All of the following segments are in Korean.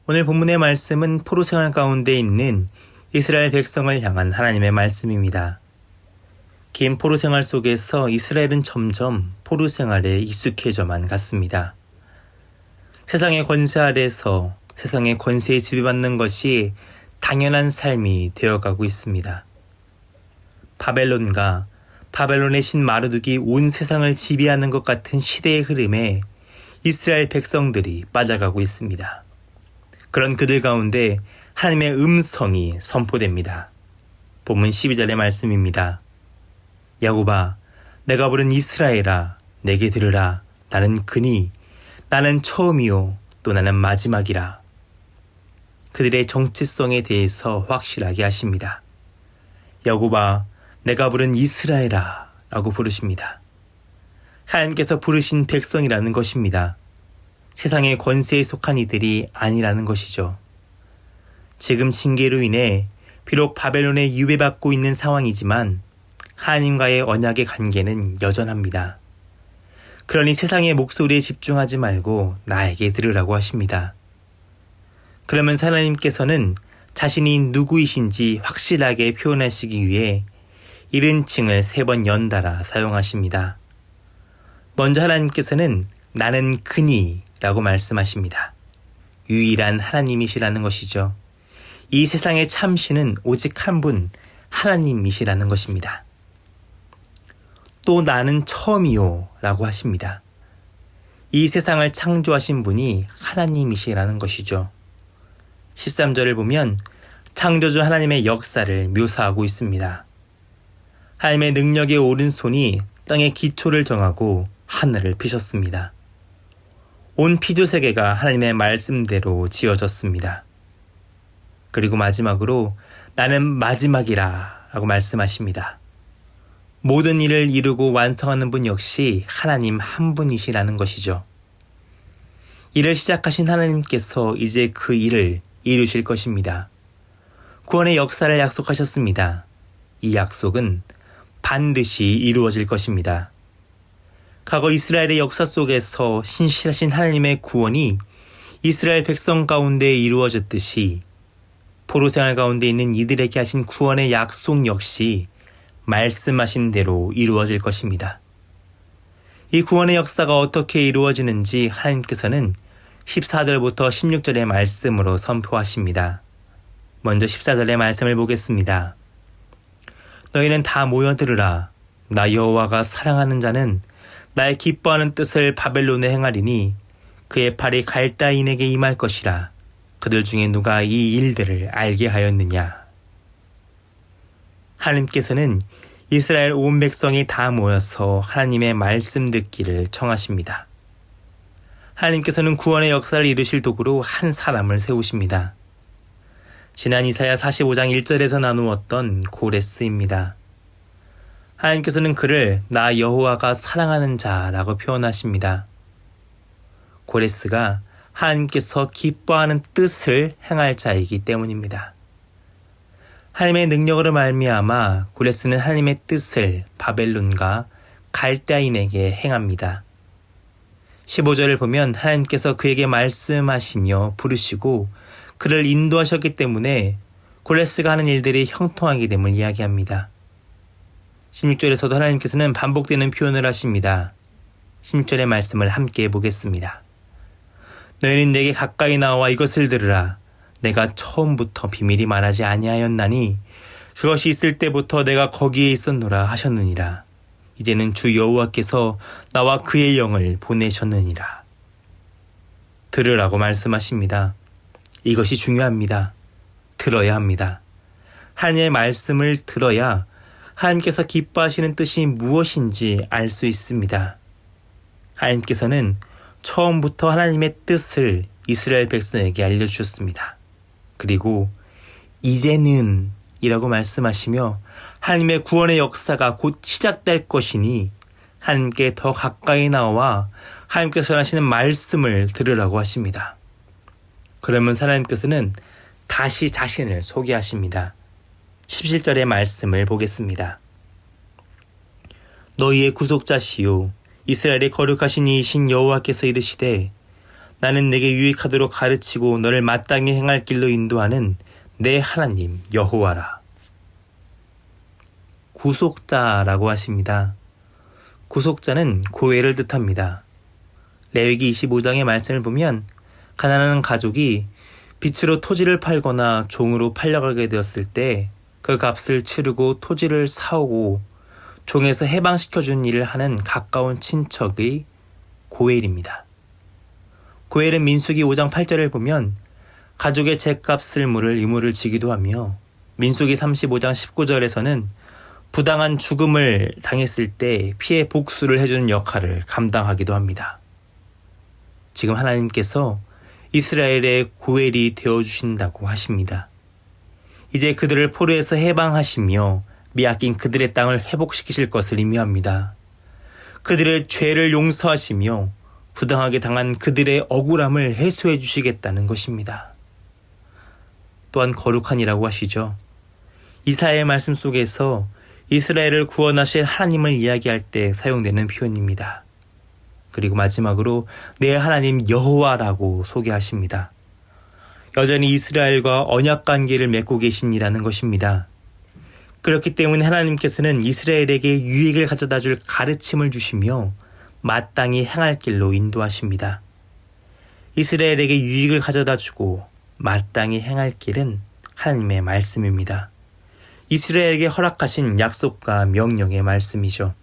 오늘 본문의 말씀은 포로 생활 가운데 있는 이스라엘 백성을 향한 하나님의 말씀입니다. 긴 포로 생활 속에서 이스라엘은 점점 포로 생활에 익숙해져만 갔습니다. 세상의 권세 아래서 세상의 권세에 지배받는 것이 당연한 삶이 되어가고 있습니다. 바벨론과 바벨론의 신 마르둑이 온 세상을 지배하는 것 같은 시대의 흐름에 이스라엘 백성들이 빠져가고 있습니다. 그런 그들 가운데 하나님의 음성이 선포됩니다. 본문 12절의 말씀입니다. 야곱아, 내가 부른 이스라엘아, 내게 들으라. 나는 그니, 나는 처음이요, 또 나는 마지막이라. 그들의 정체성에 대해서 확실하게 하십니다. 야곱아, 내가 부른 이스라엘아 라고 부르십니다. 하나님께서 부르신 백성이라는 것입니다. 세상의 권세에 속한 이들이 아니라는 것이죠. 지금 징계로 인해 비록 바벨론에 유배받고 있는 상황이지만 하나님과의 언약의 관계는 여전합니다. 그러니 세상의 목소리에 집중하지 말고 나에게 들으라고 하십니다. 그러면서 하나님께서는 자신이 누구이신지 확실하게 표현하시기 위해 1인칭을 3번 연달아 사용하십니다. 먼저 하나님께서는 나는 그니 라고 말씀하십니다. 유일한 하나님이시라는 것이죠. 이 세상의 참신은 오직 한 분 하나님이시라는 것입니다. 또 나는 처음이요 라고 하십니다. 이 세상을 창조하신 분이 하나님이시라는 것이죠. 13절을 보면 창조주 하나님의 역사를 묘사하고 있습니다. 하나님의 능력의 오른손이 땅의 기초를 정하고 하늘을 피셨습니다. 온 피조세계가 하나님의 말씀대로 지어졌습니다. 그리고 마지막으로 나는 마지막이라 라고 말씀하십니다. 모든 일을 이루고 완성하는 분 역시 하나님 한 분이시라는 것이죠. 일을 시작하신 하나님께서 이제 그 일을 이루실 것입니다. 구원의 역사를 약속하셨습니다. 이 약속은 반드시 이루어질 것입니다. 과거 이스라엘의 역사 속에서 신실하신 하나님의 구원이 이스라엘 백성 가운데 이루어졌듯이 포로 생활 가운데 있는 이들에게 하신 구원의 약속 역시 말씀하신 대로 이루어질 것입니다. 이 구원의 역사가 어떻게 이루어지는지 하나님께서는 14절부터 16절의 말씀으로 선포하십니다. 먼저 14절의 말씀을 보겠습니다. 너희는 다 모여 들으라. 나 여호와가 사랑하는 자는 나의 기뻐하는 뜻을 바벨론에 행하리니 그의 팔이 갈다인에게 임할 것이라. 그들 중에 누가 이 일들을 알게 하였느냐. 하나님께서는 이스라엘 온 백성이 다 모여서 하나님의 말씀 듣기를 청하십니다. 하나님께서는 구원의 역사를 이루실 도구로 한 사람을 세우십니다. 지난 이사야 45장 1절에서 나누었던 고레스입니다. 하나님께서는 그를 나 여호와가 사랑하는 자라고 표현하십니다. 고레스가 하나님께서 기뻐하는 뜻을 행할 자이기 때문입니다. 하나님의 능력으로 말미암아 고레스는 하나님의 뜻을 바벨론과 갈대아인에게 행합니다. 15절을 보면 하나님께서 그에게 말씀하시며 부르시고 그를 인도하셨기 때문에 고레스가 하는 일들이 형통하게 됨을 이야기합니다. 16절에서도 하나님께서는 반복되는 표현을 하십니다. 16절의 말씀을 함께 보겠습니다. 너희는 내게 가까이 나와 이것을 들으라. 내가 처음부터 비밀이 말하지 아니하였나니 그것이 있을 때부터 내가 거기에 있었노라 하셨느니라. 이제는 주 여호와께서 나와 그의 영을 보내셨느니라. 들으라고 말씀하십니다. 이것이 중요합니다. 들어야 합니다. 하나님의 말씀을 들어야 하나님께서 기뻐하시는 뜻이 무엇인지 알 수 있습니다. 하나님께서는 처음부터 하나님의 뜻을 이스라엘 백성에게 알려주셨습니다. 그리고 이제는 이라고 말씀하시며 하나님의 구원의 역사가 곧 시작될 것이니 하나님께 더 가까이 나와 하나님께서 하시는 말씀을 들으라고 하십니다. 그러면 하나님께서는 다시 자신을 소개하십니다. 17절의 말씀을 보겠습니다. 너희의 구속자시요 이스라엘의 거룩하신 이이신 여호와께서 이르시되 나는 내게 유익하도록 가르치고 너를 마땅히 행할 길로 인도하는 내 하나님 여호와라. 구속자라고 하십니다. 구속자는 고해를 뜻합니다. 레위기 25장의 말씀을 보면 가난한 가족이 빚으로 토지를 팔거나 종으로 팔려가게 되었을 때 그 값을 치르고 토지를 사오고 종에서 해방시켜준 일을 하는 가까운 친척의 고엘입니다. 고엘은 민수기 5장 8절을 보면 가족의 죗값을 물을 의무를 지기도 하며 민수기 35장 19절에서는 부당한 죽음을 당했을 때 피해 복수를 해주는 역할을 감당하기도 합니다. 지금 하나님께서 이스라엘의 고엘이 되어주신다고 하십니다. 이제 그들을 포로에서 해방하시며 빼앗긴 그들의 땅을 회복시키실 것을 의미합니다. 그들의 죄를 용서하시며 부당하게 당한 그들의 억울함을 해소해 주시겠다는 것입니다. 또한 거룩한이라고 하시죠. 이사야의 말씀 속에서 이스라엘을 구원하실 하나님을 이야기할 때 사용되는 표현입니다. 그리고 마지막으로 내 하나님 여호와라고 소개하십니다. 여전히 이스라엘과 언약 관계를 맺고 계신이라는 것입니다. 그렇기 때문에 하나님께서는 이스라엘에게 유익을 가져다 줄 가르침을 주시며 마땅히 행할 길로 인도하십니다. 이스라엘에게 유익을 가져다 주고 마땅히 행할 길은 하나님의 말씀입니다. 이스라엘에게 허락하신 약속과 명령의 말씀이죠.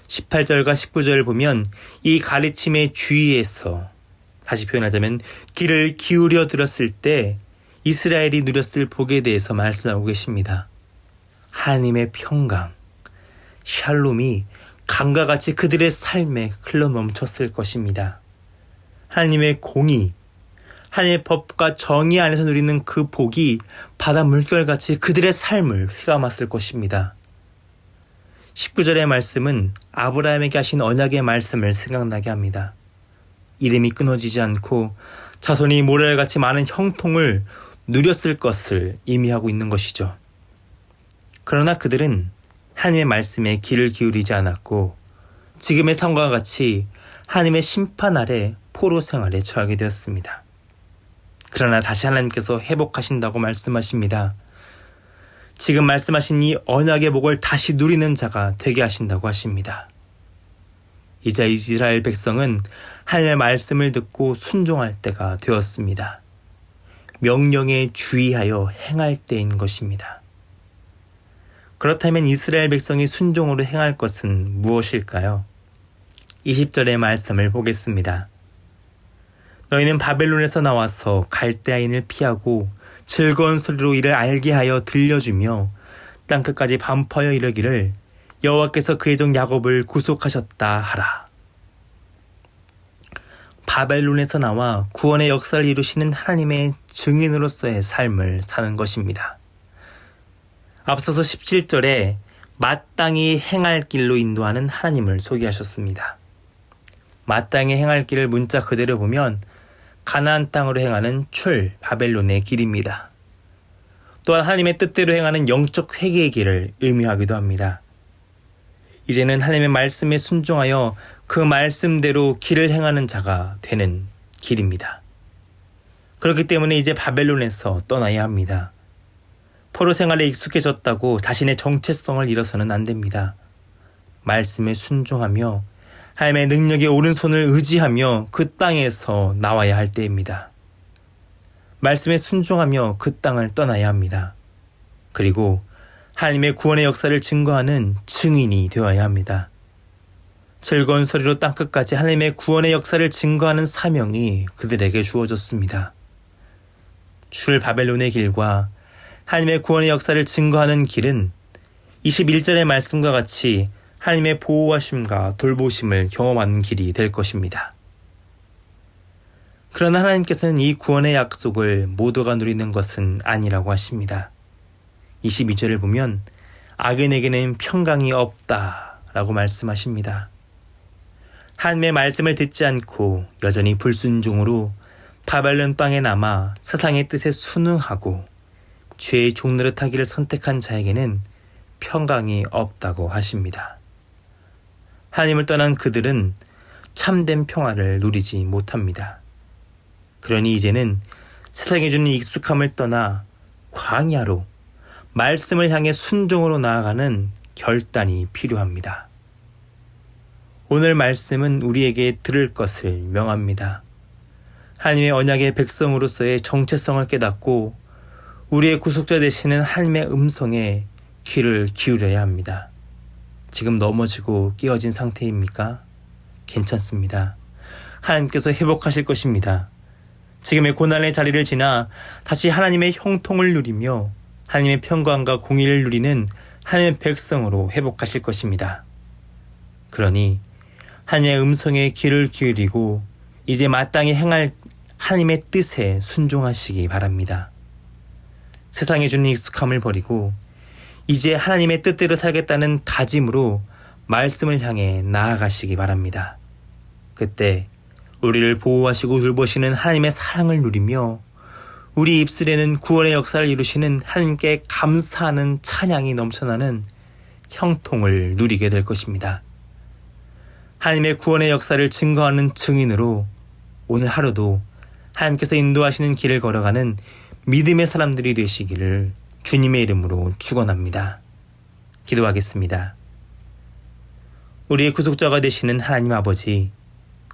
18절과 19절을 보면 이 가르침의 주의에서 다시 표현하자면 귀를 기울여 들었을 때 이스라엘이 누렸을 복에 대해서 말씀하고 계십니다. 하나님의 평강, 샬롬이 강과 같이 그들의 삶에 흘러넘쳤을 것입니다. 하나님의 공의, 하나님의 법과 정의 안에서 누리는 그 복이 바다 물결같이 그들의 삶을 휘감았을 것입니다. 19절의 말씀은 아브라함에게 하신 언약의 말씀을 생각나게 합니다. 이름이 끊어지지 않고 자손이 모래같이 많은 형통을 누렸을 것을 의미하고 있는 것이죠. 그러나 그들은 하나님의 말씀에 귀를 기울이지 않았고 지금의 상황과 같이 하나님의 심판 아래 포로 생활에 처하게 되었습니다. 그러나 다시 하나님께서 회복하신다고 말씀하십니다. 지금 말씀하신 이 언약의 복을 다시 누리는 자가 되게 하신다고 하십니다. 이제 이스라엘 백성은 하나님의 말씀을 듣고 순종할 때가 되었습니다. 명령에 주의하여 행할 때인 것입니다. 그렇다면 이스라엘 백성이 순종으로 행할 것은 무엇일까요? 20절의 말씀을 보겠습니다. 너희는 바벨론에서 나와서 갈대아인을 피하고 즐거운 소리로 이를 알게 하여 들려주며 땅끝까지 반포하여 이르기를 여호와께서 그의 종 야곱을 구속하셨다 하라. 바벨론에서 나와 구원의 역사를 이루시는 하나님의 증인으로서의 삶을 사는 것입니다. 앞서서 17절에 마땅히 행할 길로 인도하는 하나님을 소개하셨습니다. 마땅히 행할 길을 문자 그대로 보면 가나안 땅으로 행하는 바벨론의 길입니다. 또한 하나님의 뜻대로 행하는 영적 회개의 길을 의미하기도 합니다. 이제는 하나님의 말씀에 순종하여 그 말씀대로 길을 행하는 자가 되는 길입니다. 그렇기 때문에 이제 바벨론에서 떠나야 합니다. 포로 생활에 익숙해졌다고 자신의 정체성을 잃어서는 안 됩니다. 말씀에 순종하며 하나님의 능력의 오른손을 의지하며 그 땅에서 나와야 할 때입니다. 말씀에 순종하며 그 땅을 떠나야 합니다. 그리고 하나님의 구원의 역사를 증거하는 증인이 되어야 합니다. 즐거운 소리로 땅끝까지 하나님의 구원의 역사를 증거하는 사명이 그들에게 주어졌습니다. 바벨론의 길과 하나님의 구원의 역사를 증거하는 길은 21절의 말씀과 같이 하나님의 보호하심과 돌보심을 경험하는 길이 될 것입니다. 그러나 하나님께서는 이 구원의 약속을 모두가 누리는 것은 아니라고 하십니다. 22절을 보면 악인에게는 평강이 없다 라고 말씀하십니다. 하나님의 말씀을 듣지 않고 여전히 불순종으로 바벨론 땅에 남아 세상의 뜻에 순응하고 죄의 종노릇하기를 선택한 자에게는 평강이 없다고 하십니다. 하나님을 떠난 그들은 참된 평화를 누리지 못합니다. 그러니 이제는 세상에 주는 익숙함을 떠나 광야로 말씀을 향해 순종으로 나아가는 결단이 필요합니다. 오늘 말씀은 우리에게 들을 것을 명합니다. 하나님의 언약의 백성으로서의 정체성을 깨닫고 우리의 구속자 되시는 하나님의 음성에 귀를 기울여야 합니다. 지금 넘어지고 끼어진 상태입니까? 괜찮습니다. 하나님께서 회복하실 것입니다. 지금의 고난의 자리를 지나 다시 하나님의 형통을 누리며 하나님의 평강과 공의를 누리는 하나님의 백성으로 회복하실 것입니다. 그러니 하나님의 음성에 귀를 기울이고 이제 마땅히 행할 하나님의 뜻에 순종하시기 바랍니다. 세상에 주는 익숙함을 버리고 이제 하나님의 뜻대로 살겠다는 다짐으로 말씀을 향해 나아가시기 바랍니다. 그때 우리를 보호하시고 돌보시는 하나님의 사랑을 누리며 우리 입술에는 구원의 역사를 이루시는 하나님께 감사하는 찬양이 넘쳐나는 형통을 누리게 될 것입니다. 하나님의 구원의 역사를 증거하는 증인으로 오늘 하루도 하나님께서 인도하시는 길을 걸어가는 믿음의 사람들이 되시기를 주님의 이름으로 축원합니다. 기도하겠습니다. 우리의 구속자가 되시는 하나님 아버지,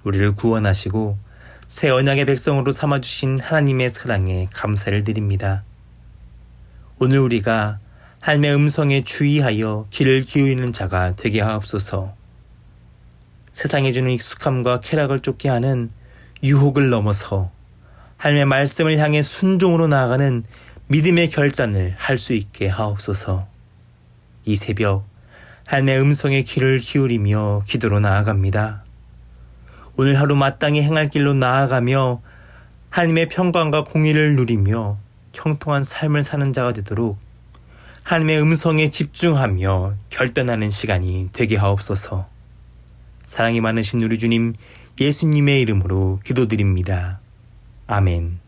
우리를 구원하시고 새 언약의 백성으로 삼아주신 하나님의 사랑에 감사를 드립니다. 오늘 우리가 하나님의 음성에 주의하여 귀를 기울이는 자가 되게 하옵소서. 세상에 주는 익숙함과 쾌락을 쫓게 하는 유혹을 넘어서 하나님의 말씀을 향해 순종으로 나아가는 믿음의 결단을 할 수 있게 하옵소서. 이 새벽 하나님의 음성에 귀를 기울이며 기도로 나아갑니다. 오늘 하루 마땅히 행할 길로 나아가며 하나님의 평강과 공의를 누리며 형통한 삶을 사는 자가 되도록 하나님의 음성에 집중하며 결단하는 시간이 되게 하옵소서. 사랑이 많으신 우리 주님 예수님의 이름으로 기도드립니다. 아멘.